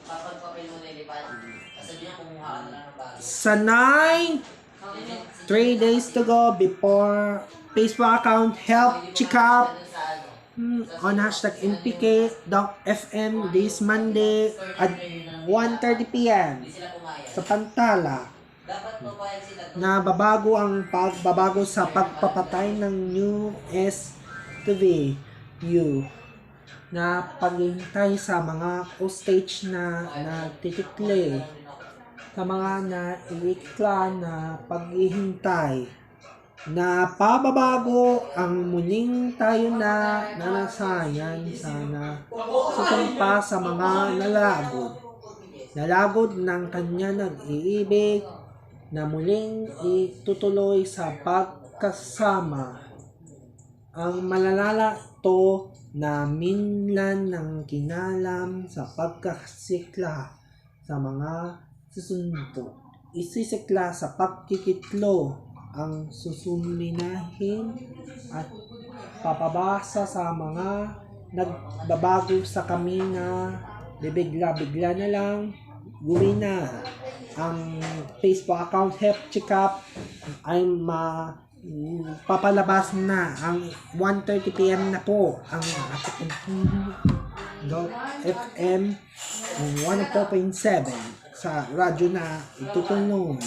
Kapag papel mo nilipad, sabi niya kumuha ka na lang ng bago. Sa 3 days to go before Facebook account health check-up on hashtag NPK.FM this Monday at 1:30 p.m. sa Pantala. Na pagbabago sa pagpapatay ng new STVU na paghihintay sa mga hostage na titikli sa mga naiikla na paghihintay na pababago ang muling tayo na nanasayan sana susumpa sa mga nalagod ng kanya nag-iibig na muling itutuloy sa pagkasama. Ang malalala to na minlan ng kinalam sa pagkasikla sa mga susundo. Isisikla sa pagkikitlo ang susuminahin at papabasa sa mga nagbabago sa kami na bibigla-bigla na lang gumina. Ang Facebook account health check-up ay papalabas na ang 1:30 p.m. na po ang FM 104.7 sa radyo na itutunog.